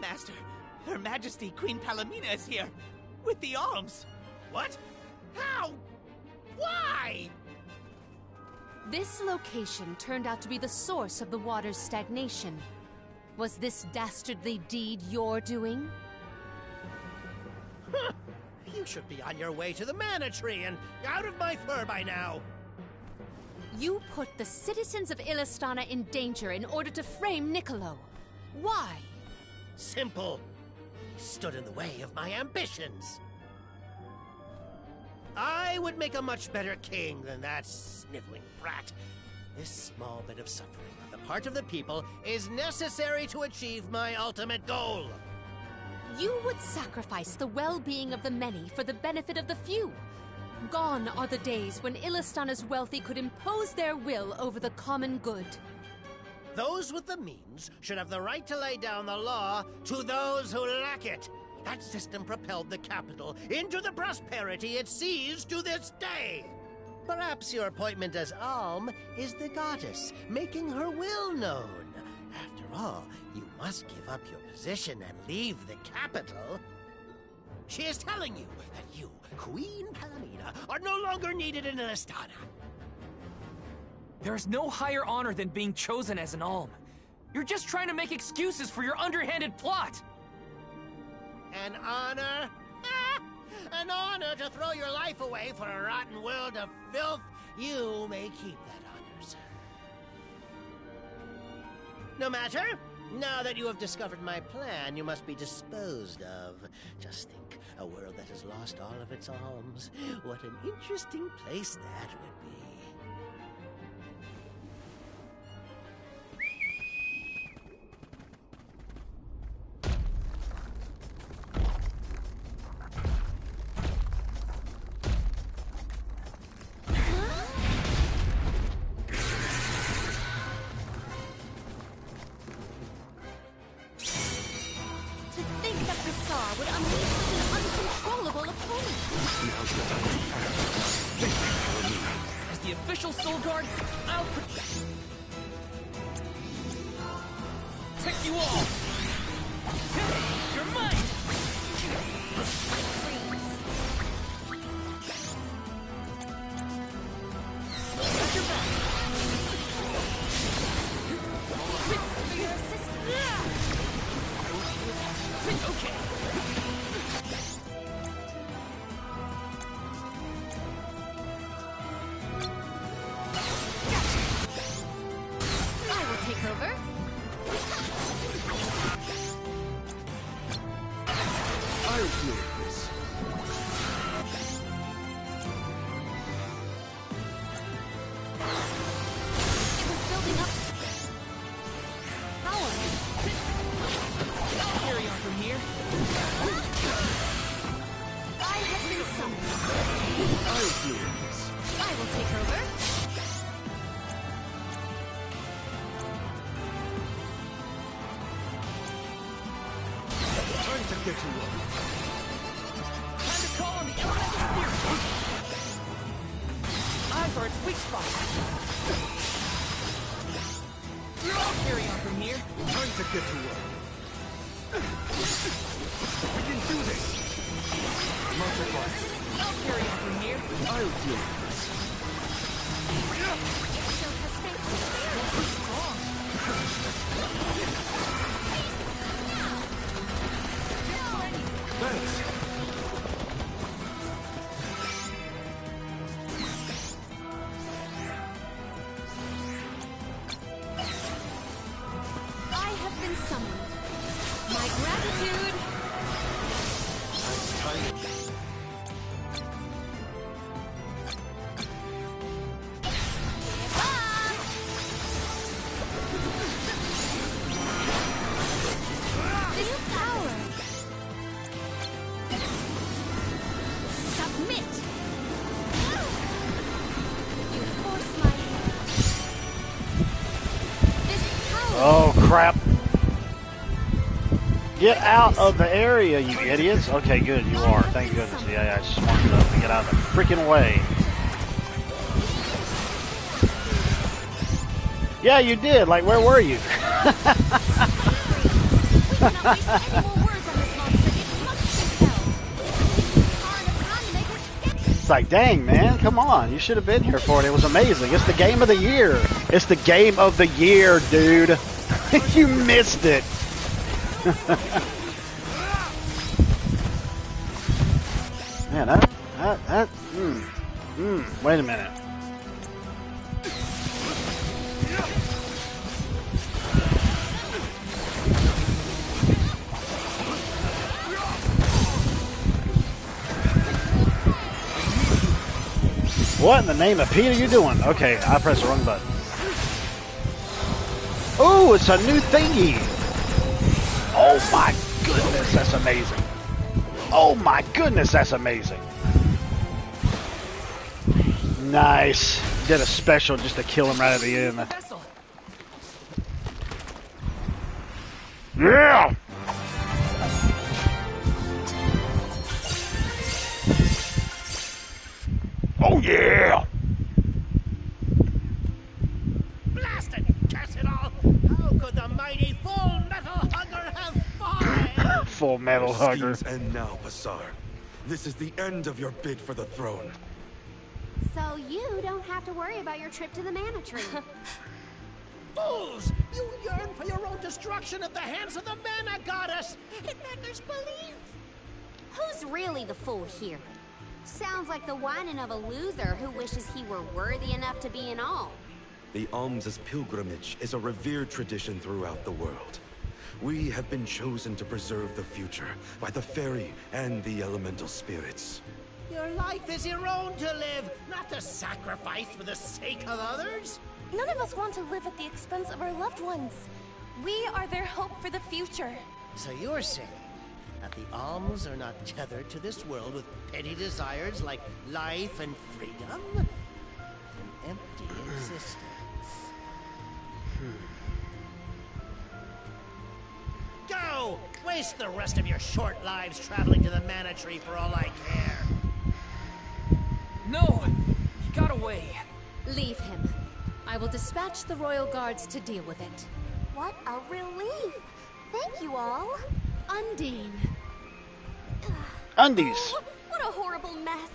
Master, Her Majesty Queen Palamina is here, with the alms. What? How? Why? This location turned out to be the source of the water's stagnation. Was this dastardly deed your doing? Huh. You should be on your way to the Mana Tree and out of my fur by now. You put the citizens of Illistana in danger in order to frame Niccolo. Why? Simple. He stood in the way of my ambitions. I would make a much better king than that sniveling brat. This small bit of suffering on the part of the people is necessary to achieve my ultimate goal. You would sacrifice the well-being of the many for the benefit of the few. Gone are the days when Illistana's wealthy could impose their will over the common good. Those with the means should have the right to lay down the law to those who lack it. That system propelled the capital into the prosperity it sees to this day. Perhaps your appointment as Alm is the goddess, making her will known. After all, you must give up your position and leave the capital. She is telling you that you, Queen Palamina, are no longer needed in Illistana. There is no higher honor than being chosen as an alm. You're just trying to make excuses for your underhanded plot. An honor? An honor to throw your life away for a rotten world of filth? You may keep that honor, sir. No matter. Now that you have discovered my plan, you must be disposed of. Just think, a world that has lost all of its alms. What an interesting place that would be. As the official Soul Guard, I'll protect you all! You're mine! Got your back! For your assistance. Okay. Take over. I'll deal with this. It was building up. Power. I'll carry on from here. I have been summoned. I'll deal with this. I will take over. To get to work. Time to call on the elemental spirit. Eyes are its weak spot. I'll carry on from here. Time to get to work. We can do this. Much advice. I'll carry on from here. I'll deal with this. Thanks. I have been summoned. My gratitude. Nice timing. Oh, crap. Get out of the area, you idiots. Okay, good, you are. Thank goodness. Yeah, I smarted enough to get out of the freaking way. Yeah, you did. Like, where were you? cannot waste any more words on this monster. It must be held. It's like, dang, man, come on. You should have been here for it. It was amazing. It's the game of the year. It's the game of the year, dude. You missed it. Man, wait a minute. What in the name of Pete are you doing? Okay, I pressed the wrong button. Oh, it's a new thingy. Oh my goodness, that's amazing. Oh my goodness, that's amazing. Nice. Did a special just to kill him right at the end. Yeah! Oh yeah! Blast it! Curse it all! How could the mighty Full Metal Hugger have fallen? Full Metal Hugger. And now, Basar, this is the end of your bid for the throne. So you don't have to worry about your trip to the Mana Tree. Fools! You yearn for your own destruction at the hands of the Mana Goddess! It beggars belief! Who's really the fool here? Sounds like the whining of a loser who wishes he were worthy enough to be an Alm. The Alms' pilgrimage is a revered tradition throughout the world. We have been chosen to preserve the future by the fairy and the elemental spirits. Your life is your own to live, not to sacrifice for the sake of others. None of us want to live at the expense of our loved ones. We are their hope for the future. So you're saying that the Alms are not tethered to this world with petty desires like life and freedom? An empty existence. Go! Waste the rest of your short lives traveling to the Mana Tree for all I care. No! He got away. Leave him. I will dispatch the royal guards to deal with it. What a relief! Thank you all. Undine. Undies. Oh, what a horrible mess.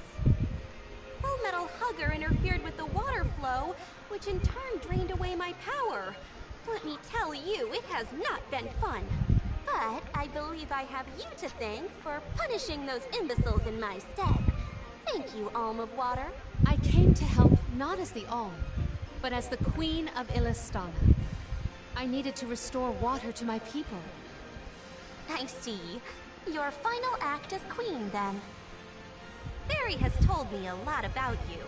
Full Metal Hugger interfered with the water flow, which in turn drained away my power. Let me tell you, it has not been fun. But I believe I have you to thank for punishing those imbeciles in my stead. Thank you, Alm of Water. I came to help not as the Alm, but as the Queen of Illistana. I needed to restore water to my people. I see. Your final act as queen, then. Fairy has told me a lot about you.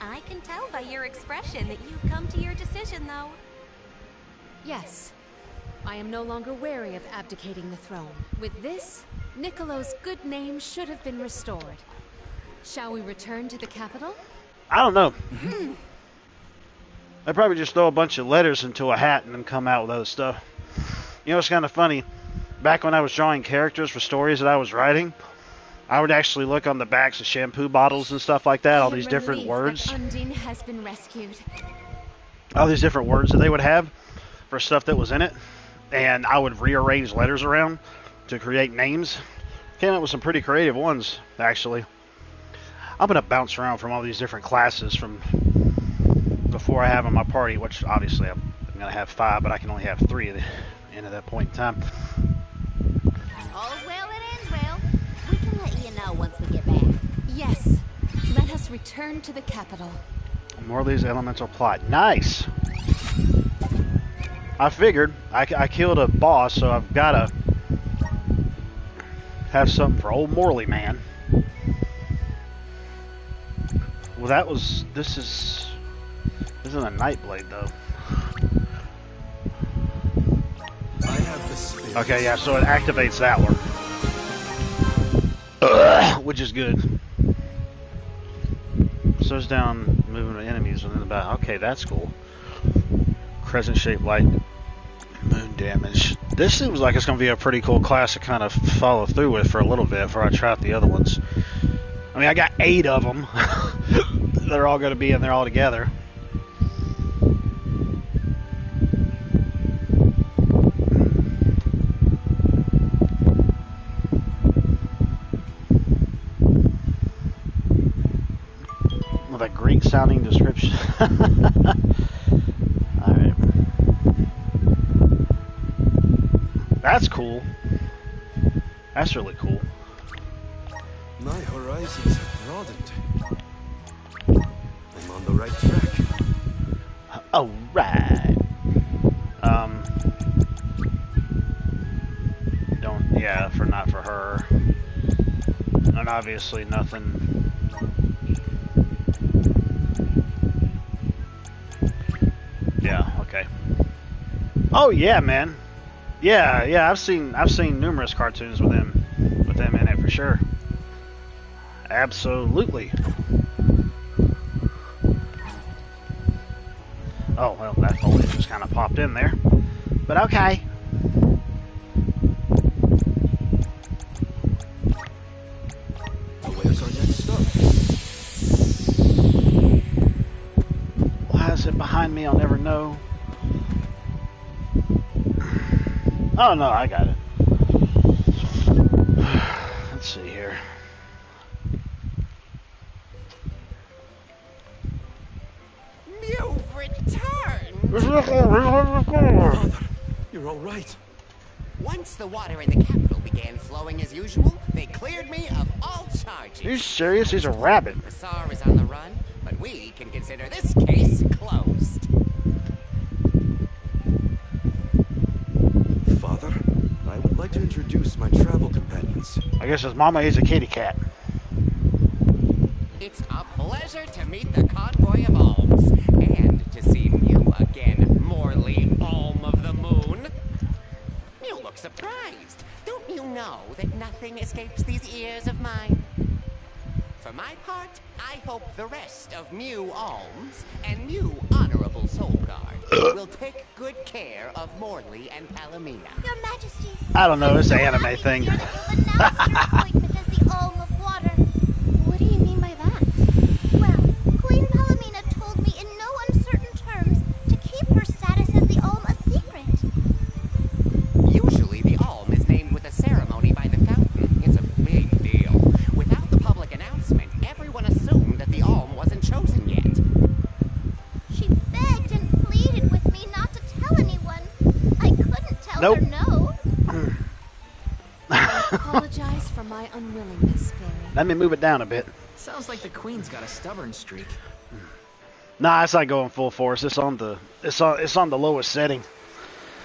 I can tell by your expression that you've come to your decision, though. Yes. I am no longer wary of abdicating the throne. With this, Niccolo's good name should have been restored. Shall we return to the capital? I don't know. They probably just throw a bunch of letters into a hat and then come out with other stuff. You know, it's kind of funny. Back when I was drawing characters for stories that I was writing, I would actually look on the backs of shampoo bottles and stuff like that, all these different words. Undine has been rescued. All these different words that they would have for stuff that was in it. And I would rearrange letters around to create names. Came up with some pretty creative ones, actually. I'm going to bounce around from all these different classes from before I have on my party, which obviously I'm going to have 5, but I can only have 3 at the end of that point in time. All's well that ends well. We can let you know once we get back. Yes. Let us return to the capital. Morley's elemental plot. Nice! I figured. I killed a boss, so I've got to have something for old Morley, man. Well, that was... This isn't a Nightblade, though. I have the spirit. Okay, yeah, so it activates that one. Which is good. Slows down movement of enemies within the battle. Okay, that's cool. Crescent-shaped light. Moon damage. This seems like it's going to be a pretty cool class to kind of follow through with for a little bit before I try out the other ones. I mean, I got 8 of them. They're all going to be in there all together. sounding description. Alright. That's cool. That's really cool. My horizons have broadened. I'm on the right track. Alright. Yeah, not for her. And obviously nothing. Yeah, okay. Oh yeah, man. Yeah, I've seen numerous cartoons with them in it for sure. Absolutely. Oh well, that foliage just kind of popped in there, but okay. Where's our next stop? Why is it behind me? I'll never know. Oh no, I got it. Let's see here. You've returned! Father, you're all right. Once the water in the capital began flowing as usual, they cleared me of all charges. Are you serious? He's a rabbit. The Tsar is on the run, but we can consider this case closed. Father, I would like to introduce my travel companions. I guess his mama is a kitty cat. It's a pleasure to meet the convoy of alms, and to see you again, Morley, Alm of the Moon. You look surprised. Don't you know that nothing escapes these ears of mine? For my part, I hope the rest of Mew Alms and Mew Honorable Soulguard will take good care of Morley and Palomina. Your Majesty. I don't know, it's an anime thing. You've announced your appointment as the Alm of Water. What do you mean by that? Well, Queen Palomina told me in no uncertain terms to keep her status as the Alm a secret. Usually the Alm is named with a ceremony by the fountain. It's a big deal. Without the public announcement, everyone assumed that the Alm wasn't chosen yet. She begged and pleaded with me not to tell anyone. I couldn't tell her no. I apologize for my unwillingness, Fairy. Let me move it down a bit. Sounds like the Queen's got a stubborn streak. Nah, it's not going full force. It's on the lowest setting.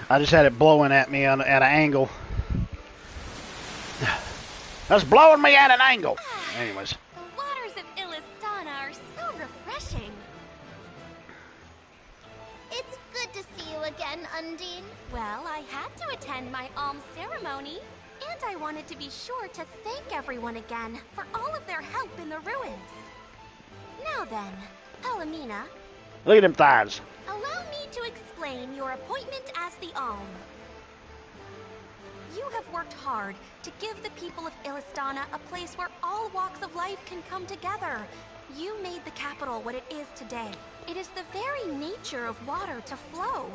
I just had it blowing at me at an angle. That's blowing me at an angle. Anyways. The waters of Illistana are so refreshing. It's good to see you again, Undine. Well, I had to attend my alms ceremony, and I wanted to be sure to thank everyone again for all of their help in the ruins. Now then, Palomina, Look at them thighs. allow me to explain your appointment as the Alm. You have worked hard to give the people of Illistana a place where all walks of life can come together. You made the capital what it is today. It is the very nature of water to flow.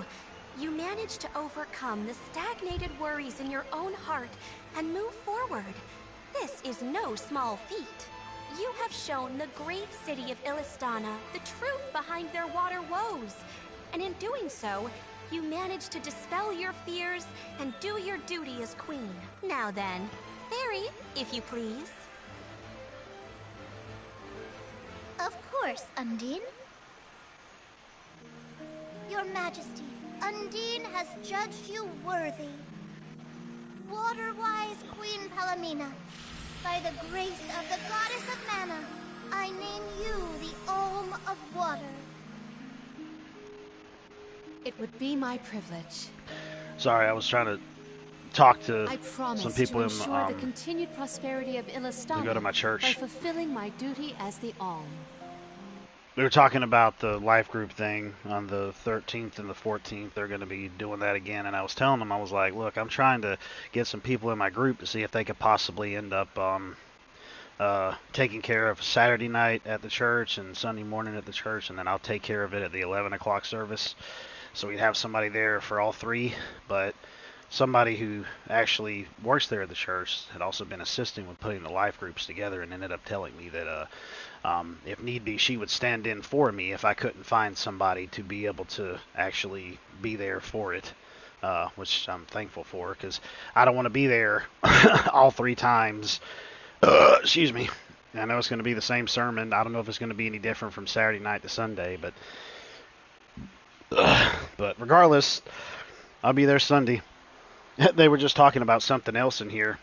You managed to overcome the stagnated worries in your own heart and move forward. This is no small feat. You have shown the great city of Illistana the truth behind their water woes. And in doing so, you managed to dispel your fears and do your duty as queen. Now then, Fairy, if you please. Of course, Undine. Your Majesty, Undine has judged you worthy. Water-wise Queen Palomina, by the grace of the Goddess of Mana, I name you the Alm of Water. It would be my privilege. Sorry, I was trying to talk to I promise some people to in ensure the continued prosperity of Illistana to go to my church. by fulfilling my duty as the Alm. We were talking about the life group thing on the 13th and the 14th. They're going to be doing that again. And I was telling them, I was like, look, I'm trying to get some people in my group to see if they could possibly end up taking care of Saturday night at the church and Sunday morning at the church. And then I'll take care of it at the 11 o'clock service. So we'd have somebody there for all three. But somebody who actually works there at the church had also been assisting with putting the life groups together, and ended up telling me that if need be, she would stand in for me if I couldn't find somebody to be able to actually be there for it, which I'm thankful for, because I don't want to be there all 3 times. Excuse me. I know it's going to be the same sermon. I don't know if it's going to be any different from Saturday night to Sunday, but regardless, I'll be there Sunday. They were just talking about something else in here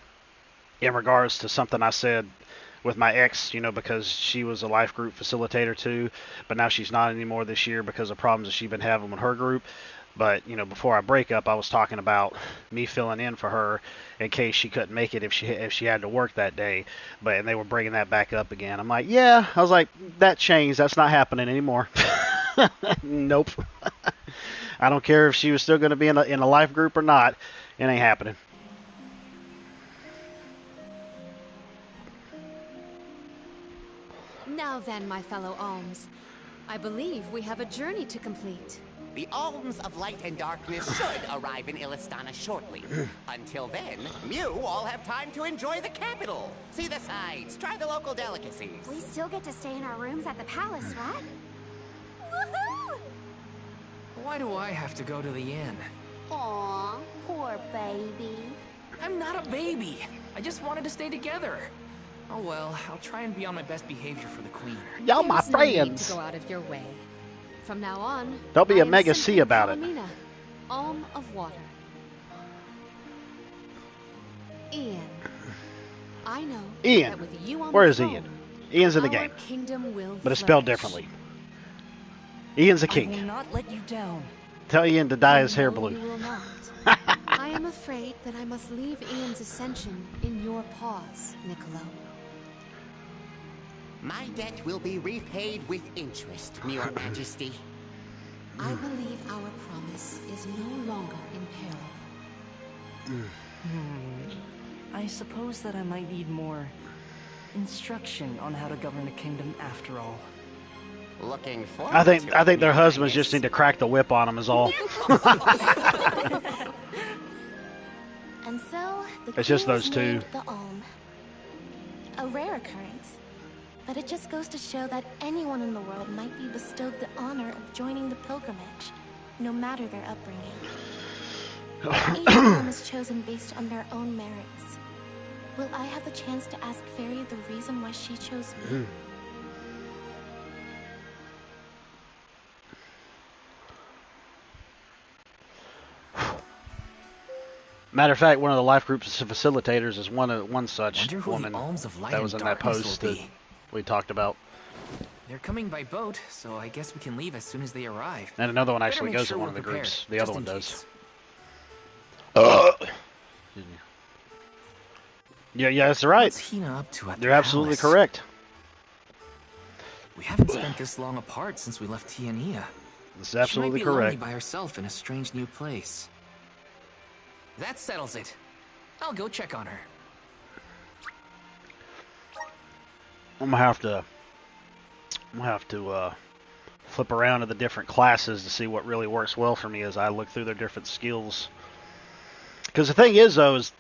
in regards to something I said with my ex, because she was a life group facilitator too, but now she's not anymore this year because of problems that she's been having with her group. But, before our breakup, I was talking about me filling in for her in case she couldn't make it if she had to work that day. And they were bringing that back up again. I'm like, yeah. I was like, that changed. That's not happening anymore. Nope. I don't care if she was still going to be in a life group or not. It ain't happening. Now then, my fellow alms, I believe we have a journey to complete. The alms of light and darkness should arrive in Illistana shortly. Until then, you all have time to enjoy the capital. See the sights, try the local delicacies. We still get to stay in our rooms at the palace, right? Woohoo! Why do I have to go to the inn? Aw, poor baby. I'm not a baby. I just wanted to stay together. Oh well, I'll try and be on my best behavior for the queen. Y'all my There's no need friends. to go out of your way. From now on, Don't be I a am mega simply C about it. Palomina, Alm of Water. Ian, I know Ian. that with you on Where the is throne, Ian? Ian's in the our game, kingdom will but it's spelled flourish. differently. Ian's a I will king. not let you down. Tell Ian to dye his hair No, blue. you will not. I am afraid that I must leave Ian's ascension in your paws, Niccolo. My debt will be repaid with interest, Your Majesty. I believe our promise is no longer in peril. I suppose that I might need more instruction on how to govern a kingdom after all. Looking forward I think to it, their Your husbands Highness. just need to crack the whip on them is all. And so, the It's just queen those was two. named the Alm. A rare occurrence. But it just goes to show that anyone in the world might be bestowed the honor of joining the pilgrimage, no matter their upbringing. Each Alm is chosen based on their own merits. Will I have the chance to ask Fairy the reason why she chose me? Matter of fact, one of the life group's facilitators is one such Wonder who woman the alms of light that and was in that darkness post will that be. we talked about. They're coming by boat, so I guess we can leave as soon as they arrive. And another one Better actually make goes sure to one of we're the groups. prepared, The other just one in does. case. Excuse me. Yeah, that's right. What's Hina up to at the You're absolutely palace? correct. We haven't spent this long apart since we left Tiania. This is absolutely she might be lonely correct. by herself in a strange new place. That settles it. I'll go check on her. I'm gonna have to flip around to the different classes to see what really works well for me as I look through their different skills. Because the thing is, though, is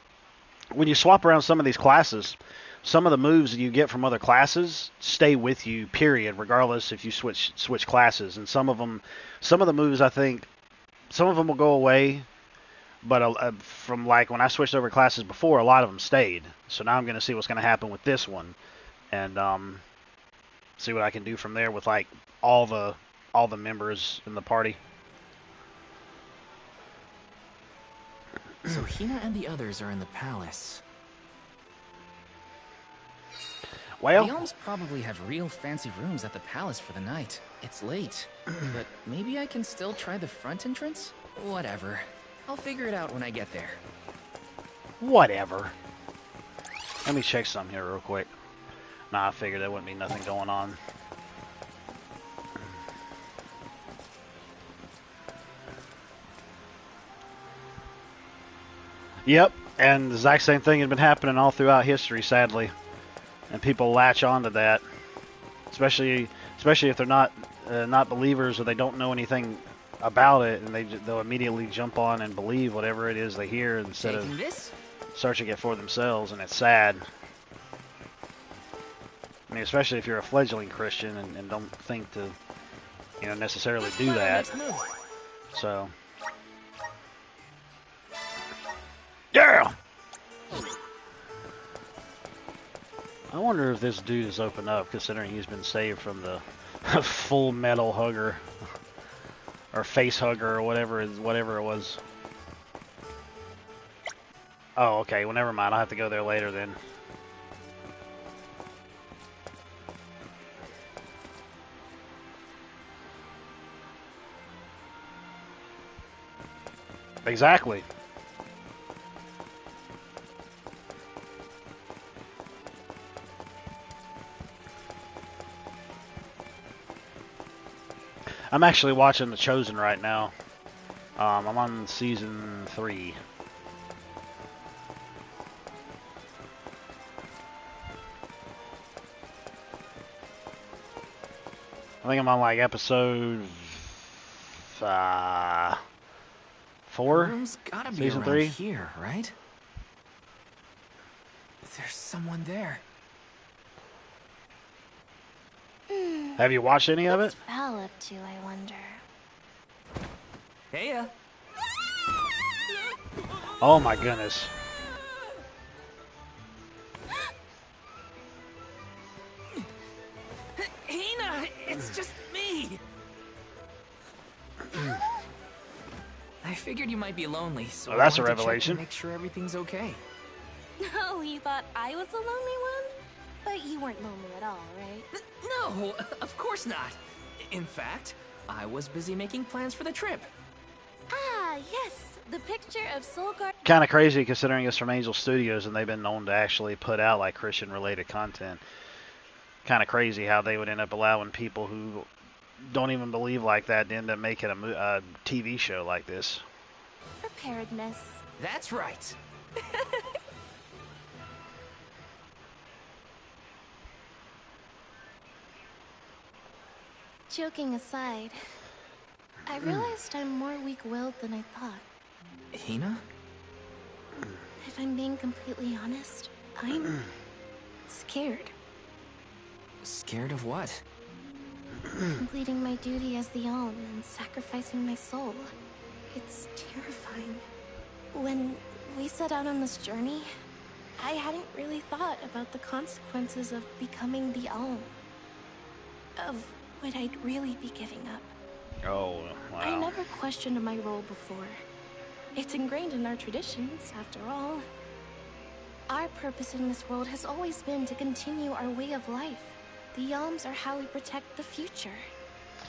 when you swap around some of these classes, some of the moves that you get from other classes stay with you, period, regardless if you switch classes. And some of the moves, I think, some of them will go away. But from like when I switched over classes before, a lot of them stayed. So now I'm going to see what's going to happen with this one, and see what I can do from there with like all the members in the party. So Hina and the others are in the palace. Well, The Alms probably have real fancy rooms at the palace for the night. It's late, but maybe I can still try the front entrance? Whatever. I'll figure it out when I get there. whatever. Let me check something here real quick. Nah, I figured there wouldn't be nothing going on. Yep, and the exact same thing has been happening all throughout history, sadly. And people latch onto that, especially if they're not believers or they don't know anything about it, and they'll immediately jump on and believe whatever it is they hear instead of searching it for themselves, and it's sad. I mean, especially if you're a fledgling Christian and don't think to, you know, necessarily do that. So, yeah. I wonder if this dude is open up, considering he's been saved from the full metal hugger or face hugger or whatever it was. Oh, okay. Well, never mind. I'll have to go there later then. Exactly. I'm actually watching The Chosen right now. I'm on season 3. I think I'm on like episode 4. Room's gotta be season around 3 here, right? There's someone there. Have you watched any of it? What's Val up to, I wonder? Heya. Oh my goodness. Hina, it's just me. I figured you might be lonely, so Oh, that's I a wanted to check revelation. to make sure everything's okay. Oh, you thought I was the lonely one? But you weren't lonely at all, right? No, of course not. In fact, I was busy making plans for the trip. Ah, yes, the picture of Solgar. Kind of crazy considering it's from Angel Studios and they've been known to actually put out like Christian related content. Kind of crazy how they would end up allowing people who don't even believe like that to end up making a TV show like this. Preparedness. That's right. Joking aside, I realized I'm more weak-willed than I thought. Hina? If I'm being completely honest, I'm scared. Scared of what? Completing my duty as the Alm and sacrificing my soul. It's terrifying. When we set out on this journey, I hadn't really thought about the consequences of becoming the Alm. Of what I'd really be giving up. Oh, wow. I never questioned my role before. It's ingrained in our traditions, after all. Our purpose in this world has always been to continue our way of life. The Alms are how we protect the future.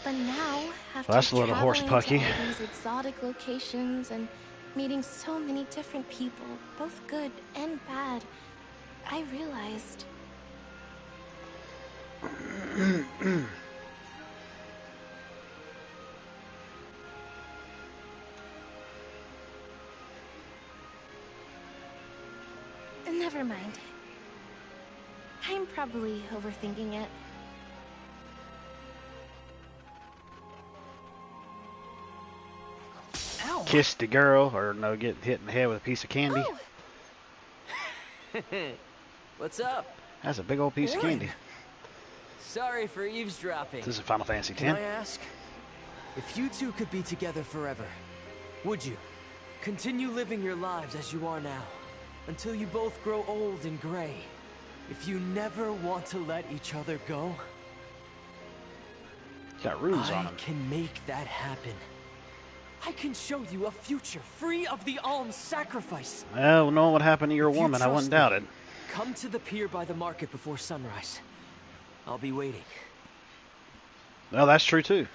But now, after That's a little horse traveling pucky. to all these exotic locations and meeting so many different people, both good and bad, I realized... Never mind. I'm probably overthinking it. Ow. Kiss the girl, or no, get hit in the head with a piece of candy. Oh. What's up? That's a big old piece of candy. Sorry for eavesdropping. This is Final Fantasy X. Can I ask? If you two could be together forever, would you? Continue living your lives as you are now, until you both grow old and gray. If you never want to let each other go, got runes on I them. can make that happen. I can show you a future free of the Alm's sacrifice. Well, knowing what happened to your If you woman, I wouldn't trust doubt me, it. Come to the pier by the market before sunrise. I'll be waiting. Well, that's true too.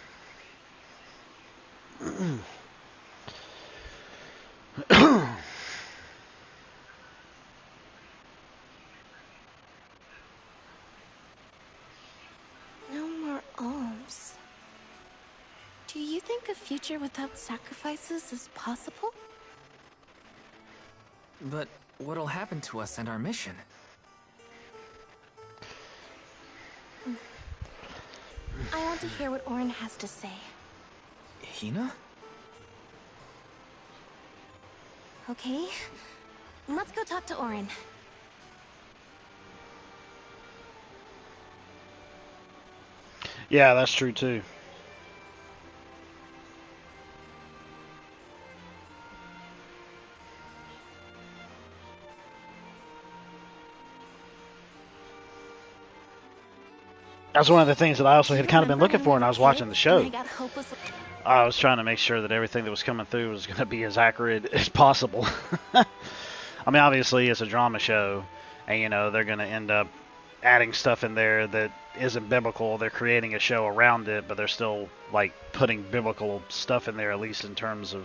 No more alms. Do you think a future without sacrifices is possible? But what'll happen to us and our mission? I want to hear what Orin has to say. Hina? Okay, let's go talk to Orin. Yeah, that's true too. That's one of the things that I also had kind of been looking for when I was watching the show. I was trying to make sure that everything that was coming through was going to be as accurate as possible. I mean, obviously, it's a drama show, and, you know, they're going to end up adding stuff in there that isn't biblical. They're creating a show around it, but they're still, like, putting biblical stuff in there, at least in terms of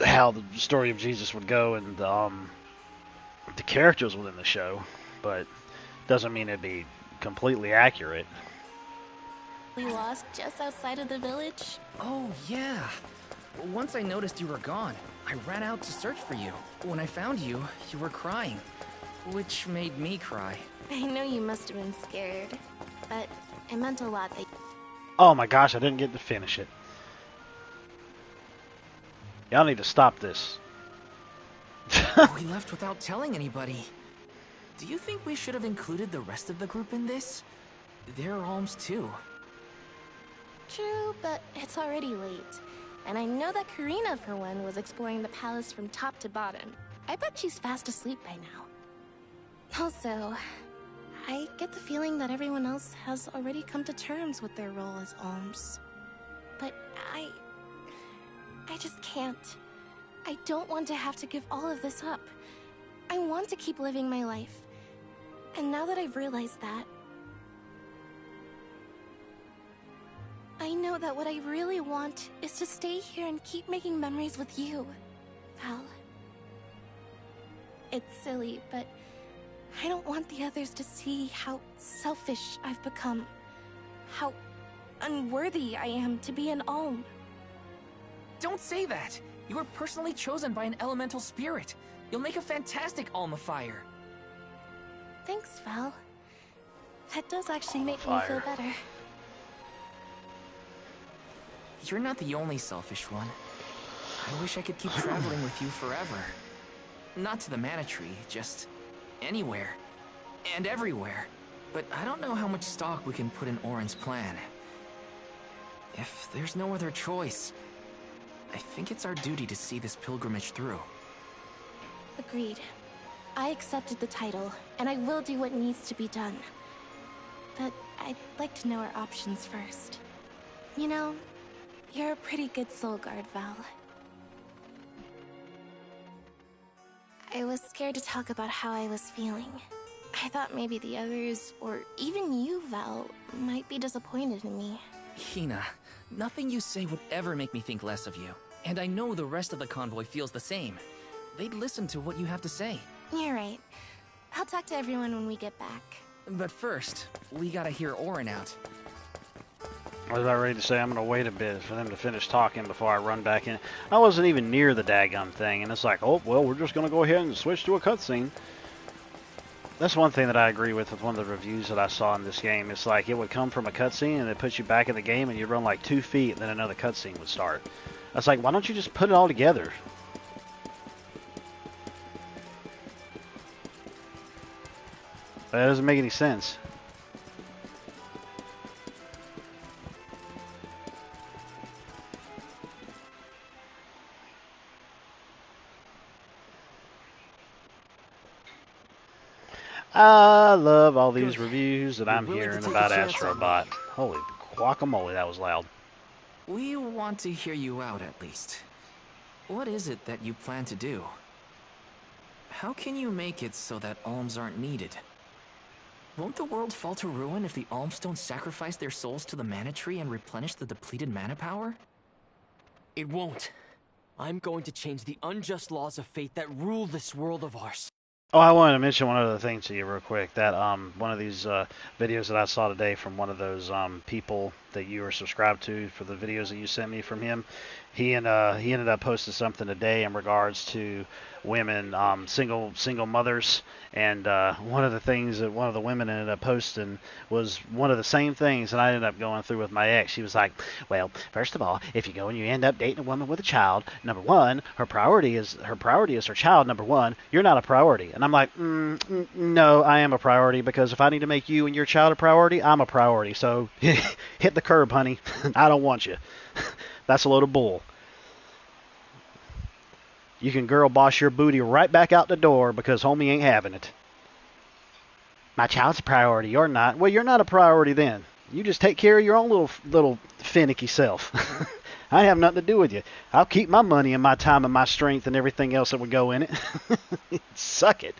how the story of Jesus would go and the characters within the show. But doesn't mean it'd be completely accurate. We lost just outside of the village. Oh, yeah. Once I noticed you were gone, I ran out to search for you. When I found you, you were crying, which made me cry. I know you must have been scared, but it meant a lot that... Oh my gosh, I didn't get to finish it. Y'all need to stop this. We left without telling anybody. Do you think we should have included the rest of the group in this? They're alms too. True, but it's already late. And I know that Karina, for one, was exploring the palace from top to bottom. I bet she's fast asleep by now. Also, I get the feeling that everyone else has already come to terms with their role as alms. But I just can't. I don't want to have to give all of this up. I want to keep living my life. And now that I've realized that, I know that what I really want is to stay here and keep making memories with you, Val. It's silly, but I don't want the others to see how selfish I've become. How unworthy I am to be an alm. Don't say that! You were personally chosen by an elemental spirit. You'll make a fantastic alma-fire. Thanks, Val. That does actually make me feel better. You're not the only selfish one. I wish I could keep traveling with you forever. Not to the Mana Tree, just anywhere. And everywhere. But I don't know how much stock we can put in Orin's plan. If there's no other choice, I think it's our duty to see this pilgrimage through. Agreed. I accepted the title, and I will do what needs to be done. But I'd like to know our options first. You know, you're a pretty good soul guard, Val. I was scared to talk about how I was feeling. I thought maybe the others, or even you, Val, might be disappointed in me. Hina, nothing you say would ever make me think less of you. And I know the rest of the convoy feels the same. They'd listen to what you have to say. You're right. I'll talk to everyone when we get back. But first, we gotta hear Orin out. I was about ready to say I'm going to wait a bit for them to finish talking before I run back in. I wasn't even near the daggum thing, and it's like, oh, well, we're just going to go ahead and switch to a cutscene. That's one thing that I agree with one of the reviews that I saw in this game. It's like it would come from a cutscene, and it puts you back in the game, and you run like 2 feet, and then another cutscene would start. I was like, why don't you just put it all together? That doesn't make any sense. I love all these reviews that I'm hearing about Astrobot. Holy guacamole, that was loud. We want to hear you out, at least. What is it that you plan to do? How can you make it so that alms aren't needed? Won't the world fall to ruin if the alms don't sacrifice their souls to the Mana Tree and replenish the depleted mana power? It won't. I'm going to change the unjust laws of fate that rule this world of ours. Oh, I wanted to mention one other thing to you real quick. That one of these videos that I saw today from one of those people that you are subscribed to for the videos that you sent me from him. He ended up posting something today in regards to women, single mothers, and one of the things that one of the women ended up posting was one of the same things that I ended up going through with my ex. She was like, well, first of all, if you go and you end up dating a woman with a child, number one, her priority is her child. Number one, you're not a priority. And I'm like, no, I am a priority, because if I need to make you and your child a priority, I'm a priority. So hit the curb, honey. I don't want you. That's a load of bull. You can girl boss your booty right back out the door because homie ain't having it. My child's a priority, you're not. Well, you're not a priority then. You just take care of your own little finicky self. I have nothing to do with you. I'll keep my money and my time and my strength and everything else that would go in it. Suck it.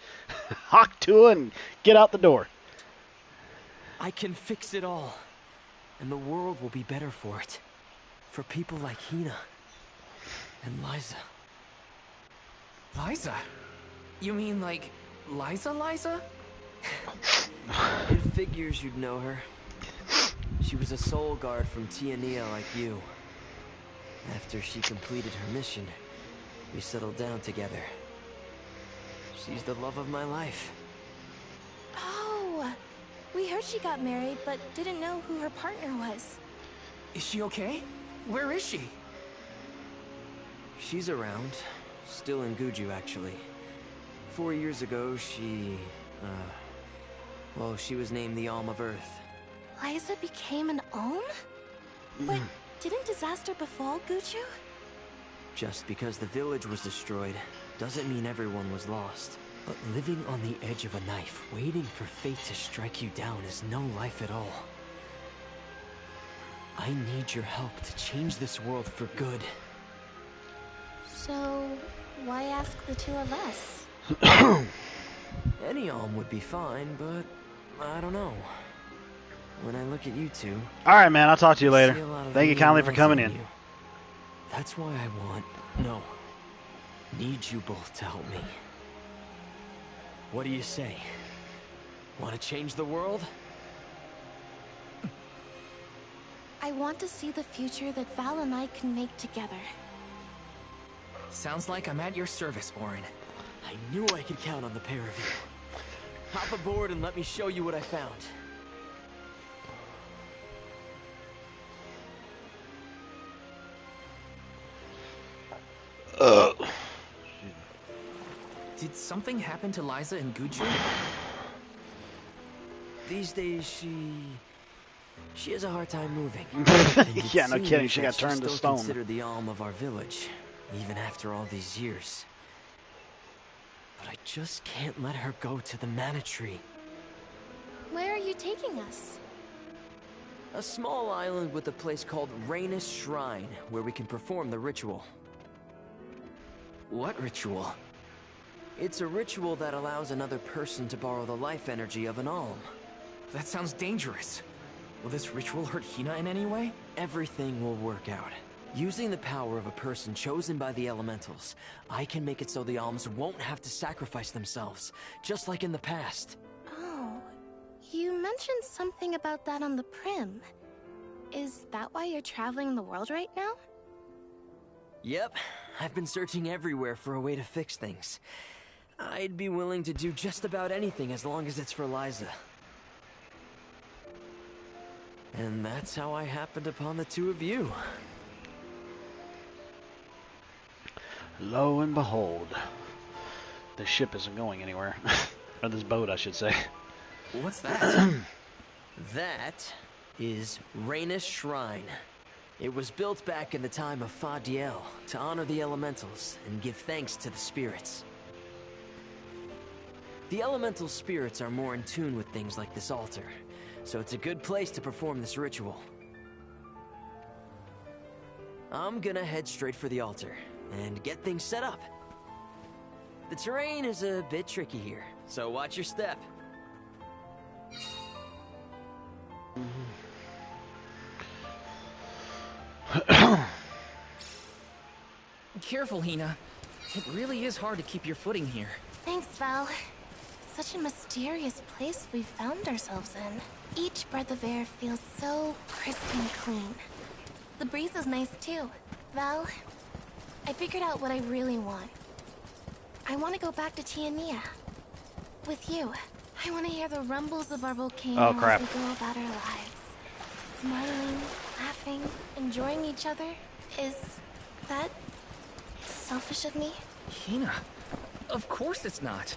Hawk to it and get out the door. I can fix it all. And the world will be better for it. For people like Hina. And Liza. Liza? You mean like Liza? It figures you'd know her. She was a soul guard from Tiania like you. After she completed her mission, we settled down together. She's the love of my life. Oh, we heard she got married, but didn't know who her partner was. Is she okay? Where is she? She's around. Still in Guju, actually. 4 years ago, she was named the Alm of Earth. Liza became an Alm? But didn't disaster befall Guju? Just because the village was destroyed doesn't mean everyone was lost. But living on the edge of a knife, waiting for fate to strike you down is no life at all. I need your help to change this world for good. So, why ask the two of us? Any Alm would be fine, but I don't know. When I look at you two... Alright, man, I'll talk to you later. Thank you kindly for coming in. That's why I need you both to help me. What do you say? Want to change the world? I want to see the future that Val and I can make together. Sounds like I'm at your service, Auron. I knew I could count on the pair of you. Hop aboard and let me show you what I found. Did something happen to Liza and Guju? These days, she has a hard time moving. Yeah, no kidding. She got turned to stone. Considered the Alm of our village, even after all these years. But I just can't let her go to the Mana Tree. Where are you taking us? A small island with a place called Rhaenys Shrine, where we can perform the ritual. What ritual? It's a ritual that allows another person to borrow the life energy of an Alm. That sounds dangerous. Will this ritual hurt Hina in any way? Everything will work out. Using the power of a person chosen by the elementals, I can make it so the Alms won't have to sacrifice themselves, just like in the past. Oh, you mentioned something about that on the Prim. Is that why you're traveling the world right now? Yep, I've been searching everywhere for a way to fix things. I'd be willing to do just about anything as long as it's for Liza. And that's how I happened upon the two of you. Lo and behold, this ship isn't going anywhere. Or this boat, I should say. What's that? That is Rhaenys Shrine. It was built back in the time of Fadiel to honor the elementals and give thanks to the spirits. The elemental spirits are more in tune with things like this altar, so it's a good place to perform this ritual. I'm gonna head straight for the altar and get things set up. The terrain is a bit tricky here, so watch your step. Careful, Hina. It really is hard to keep your footing here. Thanks, Val. such a mysterious place we found ourselves in. Each breath of air feels so crisp and clean. The breeze is nice too. Val, I figured out what I really want. I want to go back to Tiania. With you. I want to hear the rumbles of our volcano as we go about our lives. Smiling, laughing, enjoying each other. Is that selfish of me? Hina, of course it's not.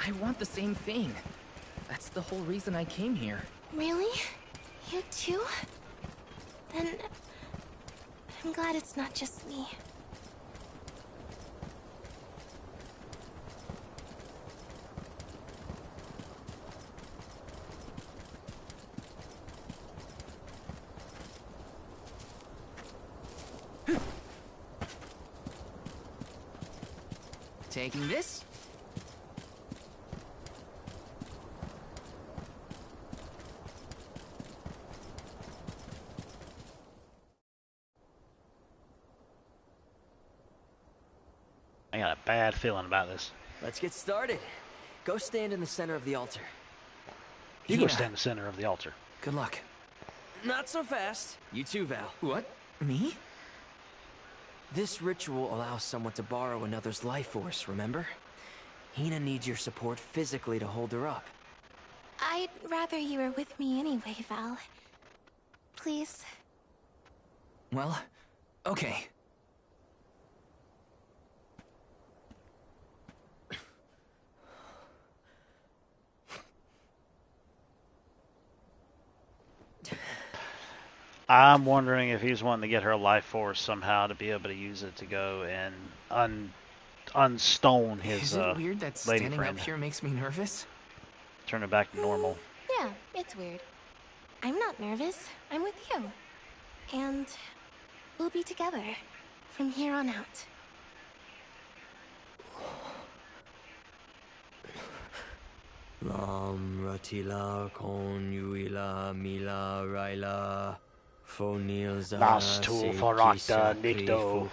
I want the same thing. That's the whole reason I came here. Really? You too? Then I'm glad it's not just me. Taking this? I got a bad feeling about this. Let's get started. Go stand in the center of the altar. You go stand in the center of the altar. Good luck. Not so fast. You too, Val. What? Me? This ritual allows someone to borrow another's life force, remember? Hina needs your support physically to hold her up. I'd rather you were with me anyway, Val. Please. Well, okay. I'm wondering if he's wanting to get her life force somehow to be able to use it to go and unstone his Is it weird that lady standing friend. up here makes me nervous? Turn it back to normal. Yeah, it's weird. I'm not nervous. I'm with you. And we'll be together from here on out. Ram Ratila Kon Yuila Mila Raila Fonil Las tu farakta nikto.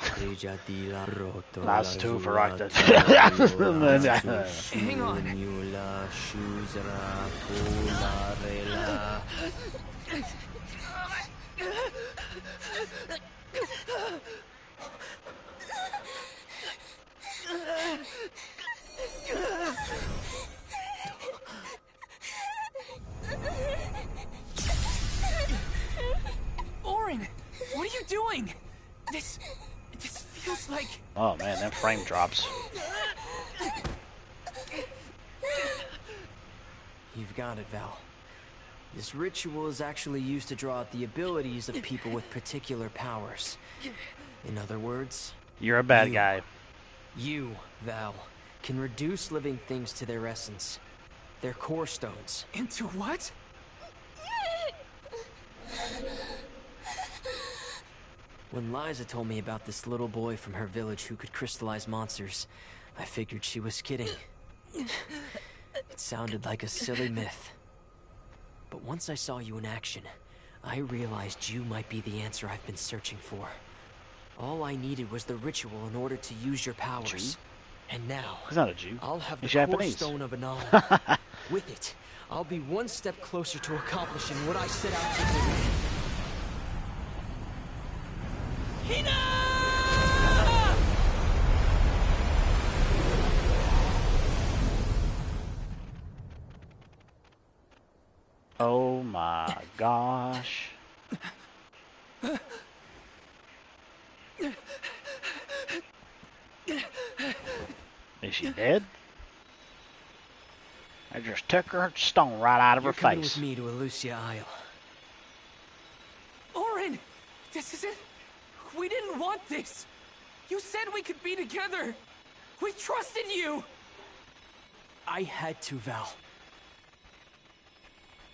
Las tu farakta. Hang on. Orin, what are you doing? This feels like... Oh man, that frame drops. You've got it, Val. This ritual is actually used to draw out the abilities of people with particular powers. In other words... You're a bad guy. You, Val, can reduce living things to their essence. Their core stones. Into what? When Liza told me about this little boy from her village who could crystallize monsters, I figured she was kidding. It sounded like a silly myth. But once I saw you in action, I realized you might be the answer I've been searching for. All I needed was the ritual in order to use your powers. Jew? And now, He's not a Jew. I'll have the He's core Japanese. stone of Anal. With it, I'll be one step closer to accomplishing what I set out to do. Hina! Oh my gosh. Is she dead? I just took her stone right out of You're her coming face. with me to Elusia Isle. Orin! This is it? We didn't want this! You said we could be together! We trusted you! I had to, Val.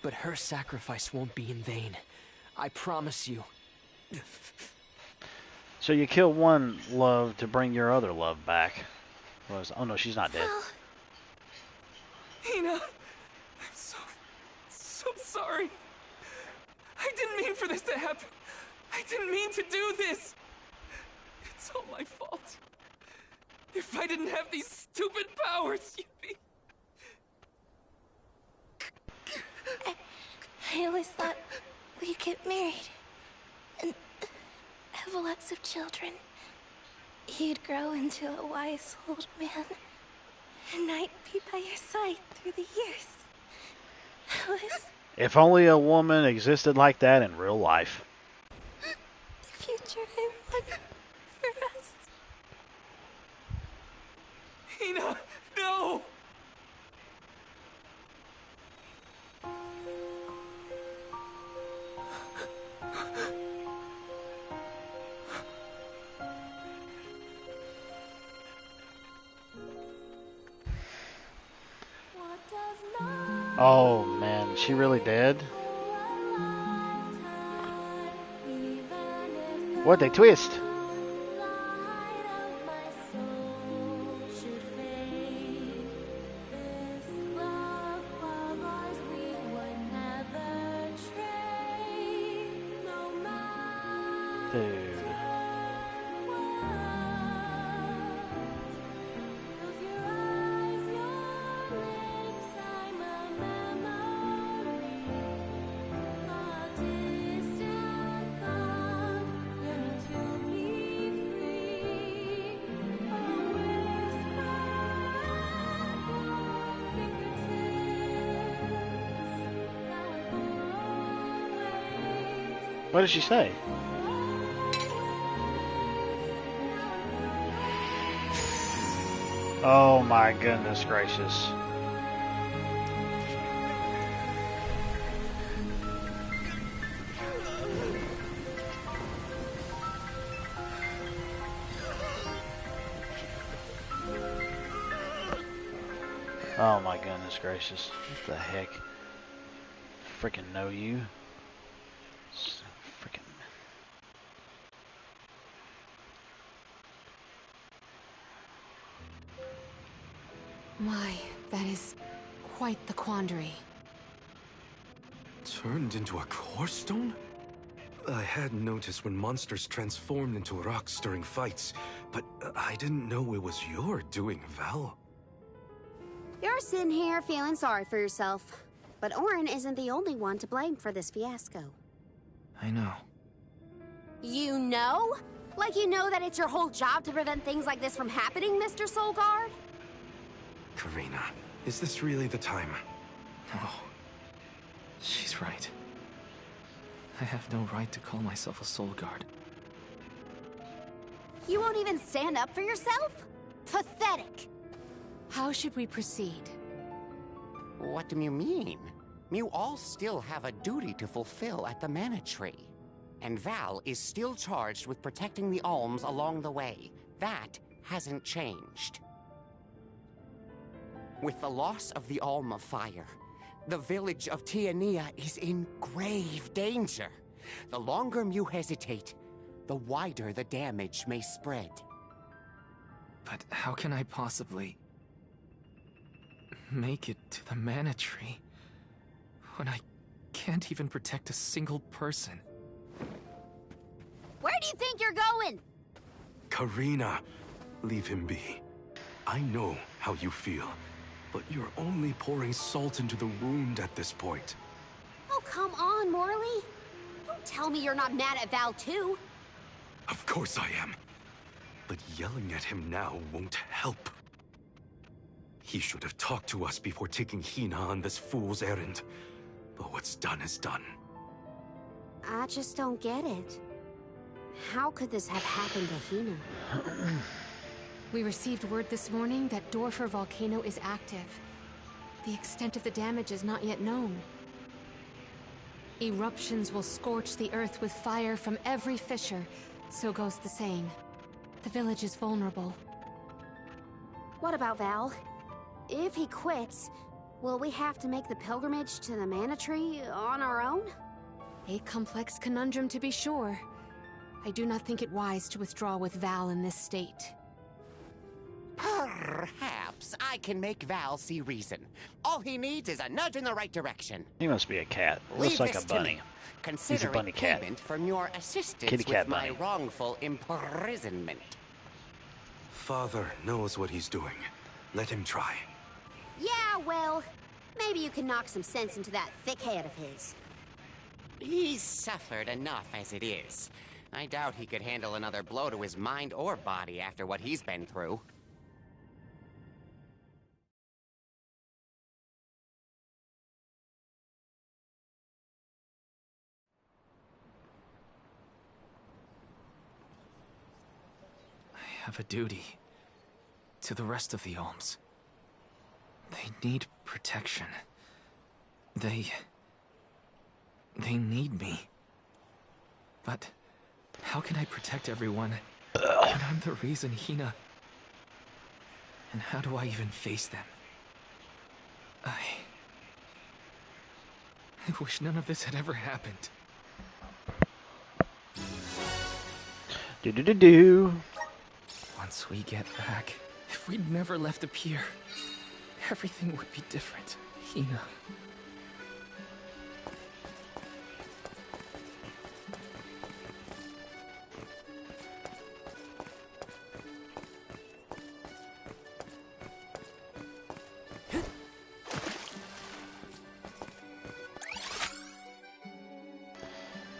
But her sacrifice won't be in vain. I promise you. So you kill one love to bring your other love back. Oh no, she's not dead. Hina! I'm so sorry. I didn't mean for this to happen. I didn't mean to do this. It's all my fault. If I didn't have these stupid powers, I always thought we'd get married and have lots of children. You'd grow into a wise old man, and I'd be by your side through the years. I was If only a woman existed like that in real life. the future I want for us. Hina, no! Oh man, she really dead? What they twist? Dude. What did she say? Oh my goodness gracious. Oh my goodness gracious. What the heck? Freaking know you. Freaking. My, that is quite the quandary. Turned into a core stone? I had noticed when monsters transformed into rocks during fights, but I didn't know it was your doing, Val. You're sitting here feeling sorry for yourself. But Auron isn't the only one to blame for this fiasco. I know. You know? Like you know that it's your whole job to prevent things like this from happening, Mr. Soulguard? Karina, is this really the time? No. She's right. I have no right to call myself a soul guard. You won't even stand up for yourself? Pathetic. How should we proceed? What do you mean? You all still have a duty to fulfill at the Mana Tree. And Val is still charged with protecting the alms along the way. That hasn't changed. With the loss of the Alm of Fire, the village of Tiania is in grave danger. The longer you hesitate, the wider the damage may spread. But how can I possibly make it to the Mana Tree when I can't even protect a single person? Where do you think you're going? Karina, leave him be. I know how you feel, but you're only pouring salt into the wound at this point. Oh, come on, Morley. Don't tell me you're not mad at Val, too. Of course I am. But yelling at him now won't help. He should have talked to us before taking Hina on this fool's errand. But what's done is done. I just don't get it. How could this have happened to Hina? We received word this morning that Dorfer Volcano is active. The extent of the damage is not yet known. Eruptions will scorch the earth with fire from every fissure, so goes the saying. The village is vulnerable. What about Val? If he quits, will we have to make the pilgrimage to the Mana Tree on our own? A complex conundrum to be sure. I do not think it wise to withdraw with Val in this state. Perhaps I can make Val see reason. All he needs is a nudge in the right direction. He must be a cat. Looks like a bunny. Consider He's a bunny it cat. payment from your assistance Kitty cat with my bunny. wrongful imprisonment. Father knows what he's doing. Let him try. Yeah, well, maybe you can knock some sense into that thick head of his. He's suffered enough as it is. I doubt he could handle another blow to his mind or body after what he's been through. I have a duty to the rest of the Alms. They need protection. They need me. But how can I protect everyone when I'm the reason Hina... And how do I even face them? I wish none of this had ever happened. Do. Once we get back, if we'd never left the pier, everything would be different, Hina.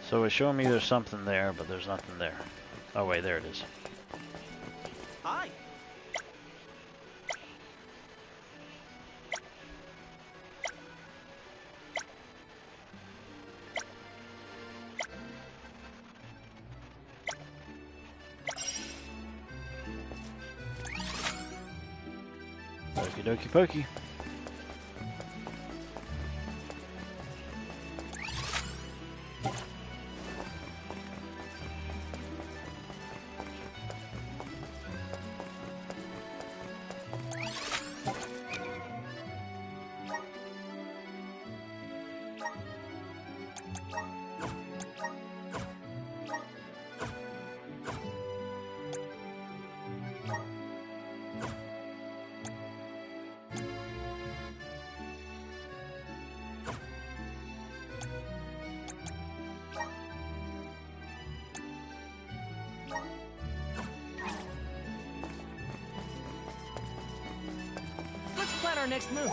So it's showing me there's something there, but there's nothing there. Oh wait, there it is. Hi. Okie dokie pokey. Let's plan our next move.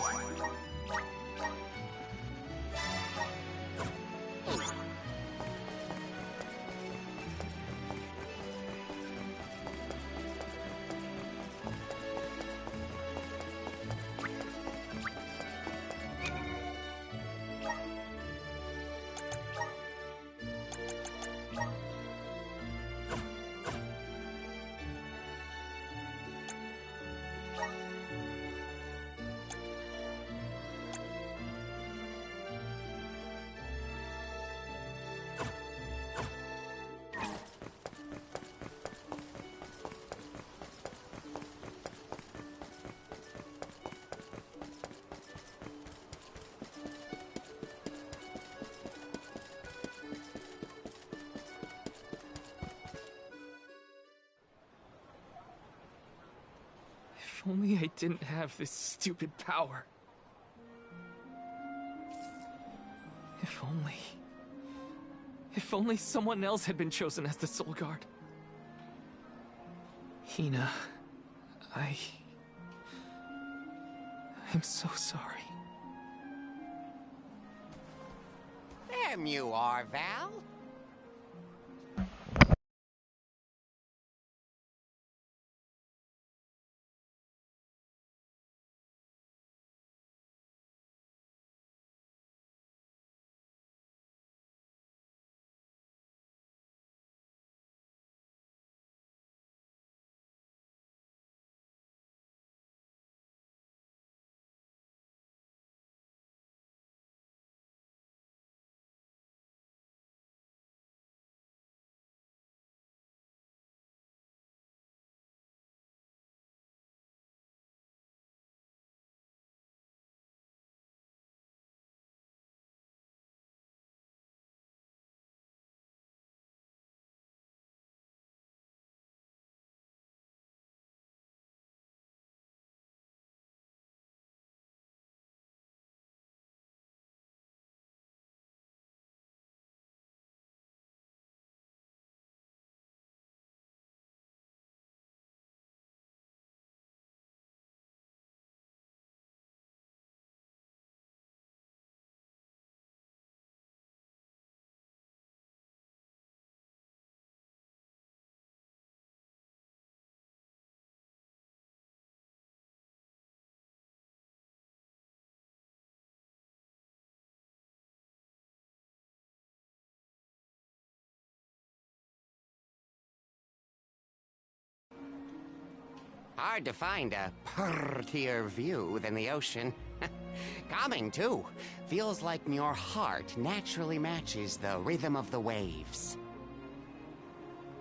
If only I didn't have this stupid power. If only someone else had been chosen as the Soul Guard. Hina, I'm so sorry. There you are, Val. Hard to find a prettier view than the ocean. Calming, too. Feels like your heart naturally matches the rhythm of the waves.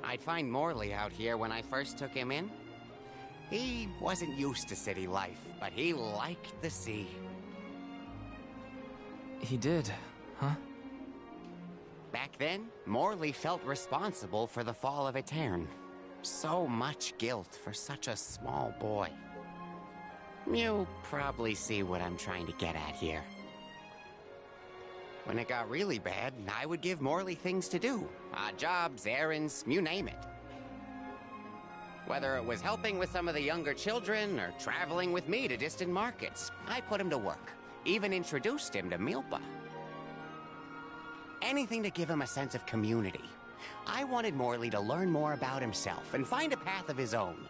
I'd find Morley out here when I first took him in. He wasn't used to city life, but he liked the sea. He did, huh? Back then, Morley felt responsible for the fall of Aetern. So much guilt for such a small boy. You probably see what I'm trying to get at here. When it got really bad, I would give Morley things to do. Odd jobs, errands, you name it. Whether it was helping with some of the younger children or traveling with me to distant markets, I put him to work. Even introduced him to Milpa. Anything to give him a sense of community. I wanted Morley to learn more about himself and find a path of his own.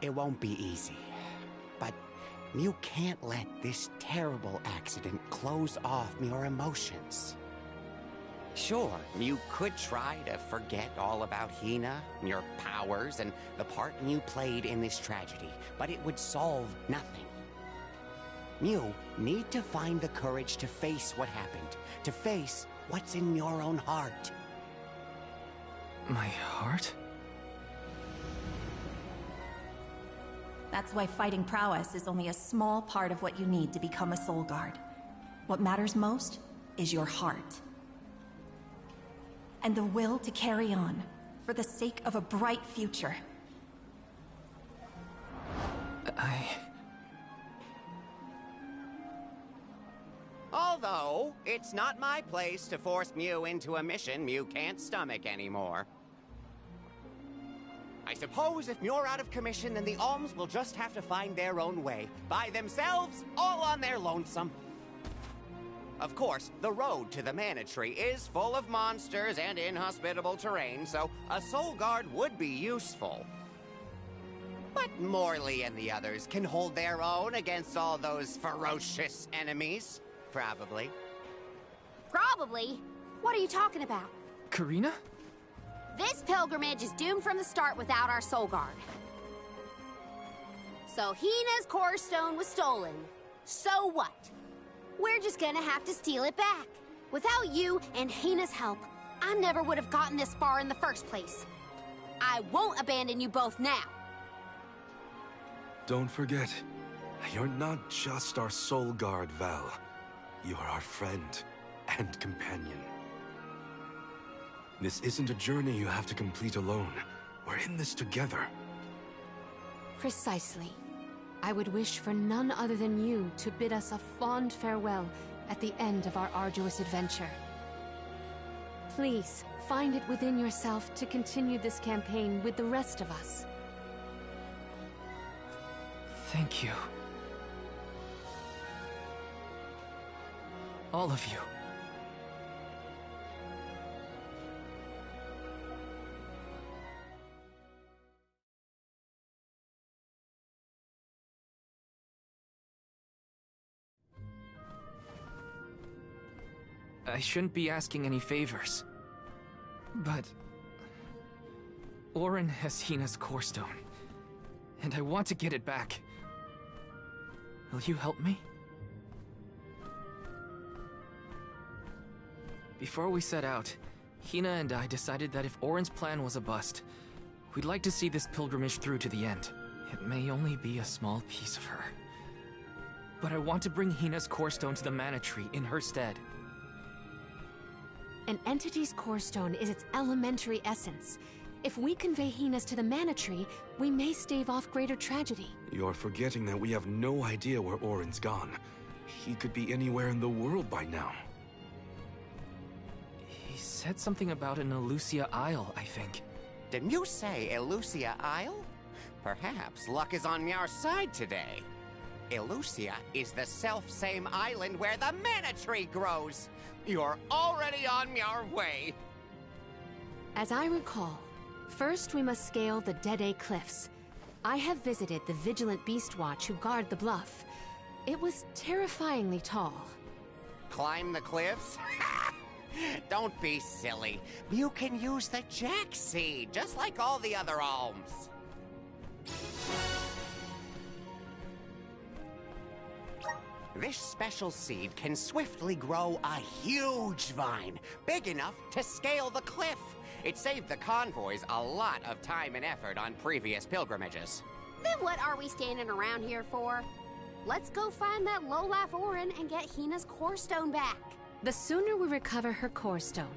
It won't be easy, but you can't let this terrible accident close off your emotions. Sure, you could try to forget all about Hina, your powers, and the part you played in this tragedy, but it would solve nothing. You need to find the courage to face what happened, to face what's in your own heart. My heart? That's why fighting prowess is only a small part of what you need to become a Soul Guard. What matters most is your heart. And the will to carry on, for the sake of a bright future. Although, it's not my place to force Mew into a mission Mew can't stomach anymore. I suppose if you're out of commission, then the Alms will just have to find their own way. By themselves, all on their lonesome. Of course, the road to the Mana Tree is full of monsters and inhospitable terrain, so a Soul Guard would be useful. But Morley and the others can hold their own against all those ferocious enemies. Probably. Probably? What are you talking about? Karina? This pilgrimage is doomed from the start without our Soul Guard. So Hina's core stone was stolen. So what? We're just gonna have to steal it back. Without you and Hina's help, I never would have gotten this far in the first place. I won't abandon you both now. Don't forget, you're not just our Soul Guard, Val. You're our friend and companion. This isn't a journey you have to complete alone. We're in this together. Precisely. I would wish for none other than you to bid us a fond farewell at the end of our arduous adventure. Please, find it within yourself to continue this campaign with the rest of us. Thank you. All of you. I shouldn't be asking any favors, but Auron has Hina's core stone, and I want to get it back. Will you help me? Before we set out, Hina and I decided that if Auron's plan was a bust, we'd like to see this pilgrimage through to the end. It may only be a small piece of her, but I want to bring Hina's core stone to the Mana Tree in her stead. An entity's core stone is its elementary essence. If we convey Hina's to the Mana Tree, we may stave off greater tragedy. You're forgetting that we have no idea where Auron's gone. He could be anywhere in the world by now. He said something about an Elusia Isle, I think. Didn't you say Elusia Isle? Perhaps luck is on your side today. Elusia is the self-same island where the Mana Tree grows. You're already on your way. As I recall, first we must scale the Dede Cliffs. I have visited the Vigilant Beast Watch who guard the bluff. It was terrifyingly tall. Climb the cliffs? Don't be silly. You can use the Jack Seed, just like all the other alms. This special seed can swiftly grow a huge vine, big enough to scale the cliff. It saved the convoys a lot of time and effort on previous pilgrimages. Then what are we standing around here for? Let's go find that lowlife Orin and get Hina's core stone back. The sooner we recover her core stone,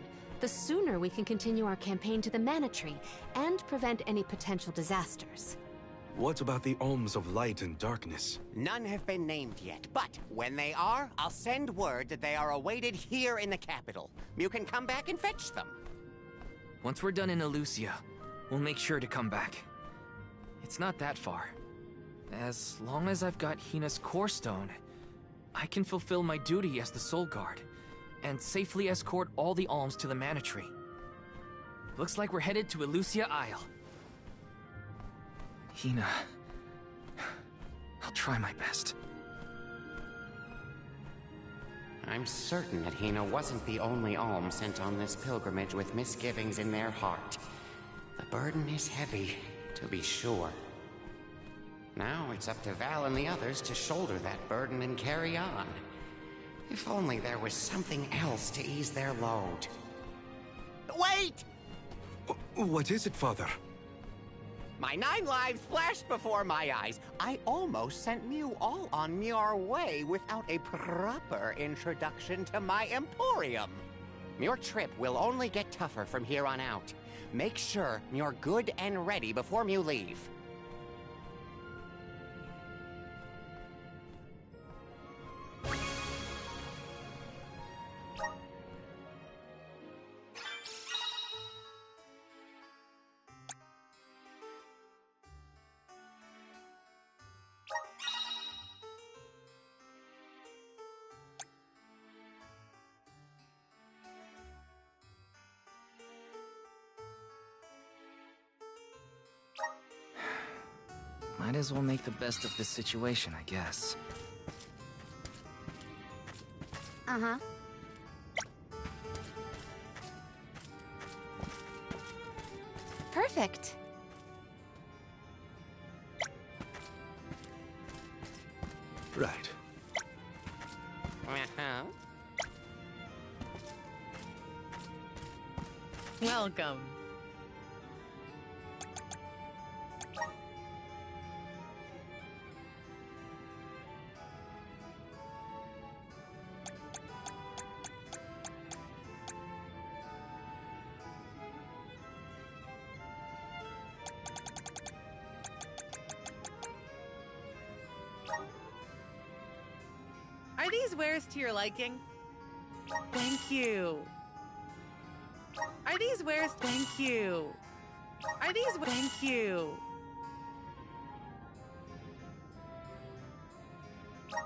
the sooner we can continue our campaign to the Mana Tree and prevent any potential disasters. What about the Alms of Light and Darkness? None have been named yet, but when they are, I'll send word that they are awaited here in the capital. You can come back and fetch them. Once we're done in Elusia, we'll make sure to come back. It's not that far. As long as I've got Hina's core stone, I can fulfill my duty as the Soul Guard and safely escort all the alms to the Mana Tree. Looks like we're headed to Elusia Isle. Hina, I'll try my best. I'm certain that Hina wasn't the only alm sent on this pilgrimage with misgivings in their heart. The burden is heavy, to be sure. Now it's up to Val and the others to shoulder that burden and carry on. If only there was something else to ease their load. Wait! What is it, Father? My 9 lives flashed before my eyes. I almost sent you all on your way without a proper introduction to my Emporium. Your trip will only get tougher from here on out. Make sure you're good and ready before you leave. Might as well make the best of this situation, I guess. Uh-huh. Perfect. Right. Uh-huh. Welcome. Are these wares to your liking? Thank you. Are these wares? Thank you. Are these? Thank you.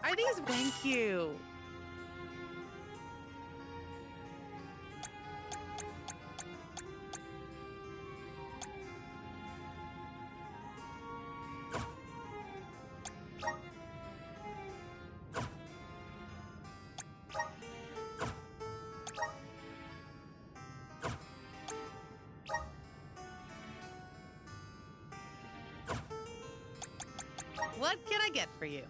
Are these? Thank you. What can I get for you?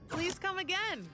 Please come again.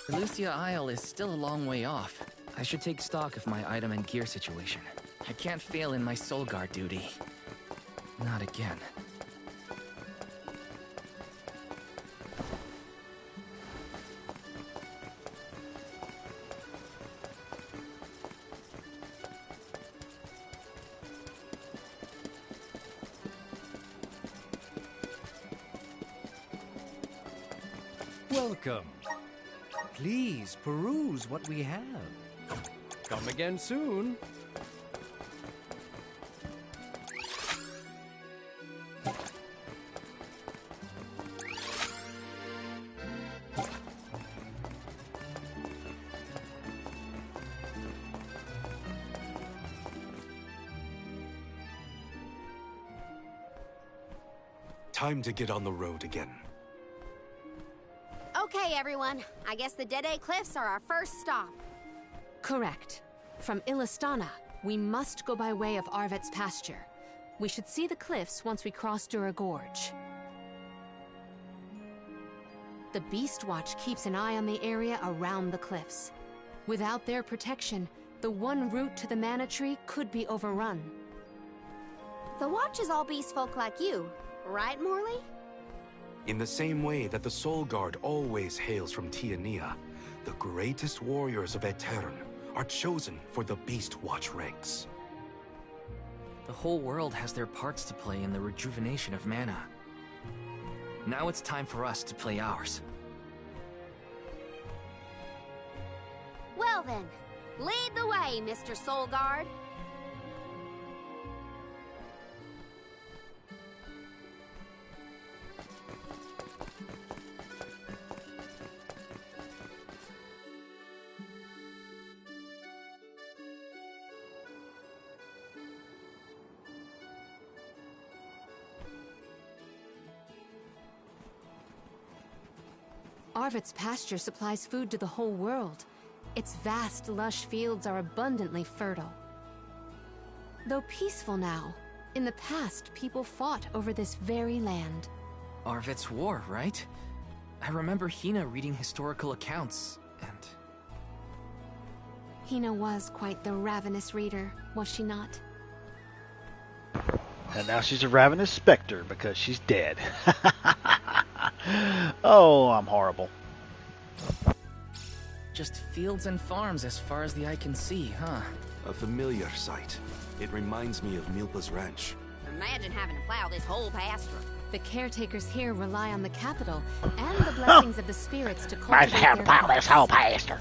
The Lucia Isle is still a long way off. I should take stock of my item and gear situation. I can't fail in my Soul Guard duty. Not again. Welcome. Please peruse what we have. Come again soon. Time to get on the road again. Okay, everyone. I guess the Dead Cliffs are our first stop. Correct. From Illistana, we must go by way of Arvet's pasture. We should see the cliffs once we cross Dura Gorge. The Beast Watch keeps an eye on the area around the cliffs. Without their protection, the one route to the Mana Tree could be overrun. The Watch is all beast folk like you, right, Morley? In the same way that the Soul Guard always hails from Tiania, the greatest warriors of Aetern are chosen for the Beast Watch ranks. The whole world has their parts to play in the rejuvenation of mana. Now it's time for us to play ours. Well then, lead the way, Mr. Soul Guard. Arvet's pasture supplies food to the whole world. Its vast, lush fields are abundantly fertile. Though peaceful now, In the past, people fought over this very land. Arvid's War, right? I remember Hina reading historical accounts, and... Hina was quite the ravenous reader, was she not? And now she's a ravenous specter because she's dead. Oh, I'm horrible. Just fields and farms as far as the eye can see, huh? A familiar sight. It reminds me of Milpa's ranch. Imagine having to plow this whole pasture. The caretakers here rely on the capital and the blessings of the spirits to cultivate I have to plow this whole pasture.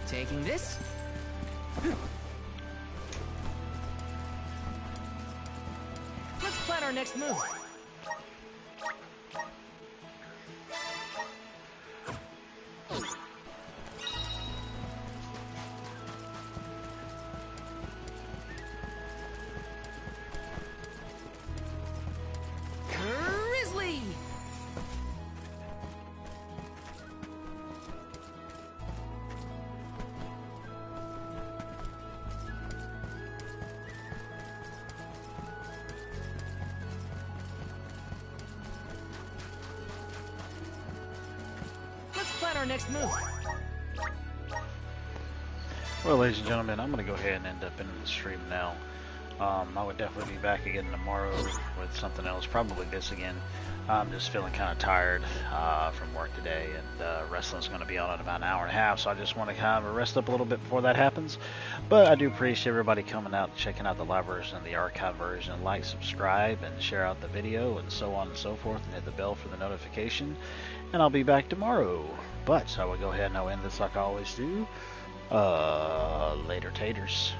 Taking this? Let's plan our next move. Grizzly! Plan our next move. Well, ladies and gentlemen, I'm going to go ahead and end up in the stream now. I would definitely be back again tomorrow with something else, probably this again. I'm just feeling kind of tired from work today, and wrestling's going to be on in about an hour and a half, so I just want to kind of rest up a little bit before that happens. But I do appreciate everybody coming out and checking out the live version and the archive version. Like, subscribe, and share out the video, and so on and so forth, and hit the bell for the notification. And I'll be back tomorrow. But I will go ahead and I'll end this like I always do. Later, taters.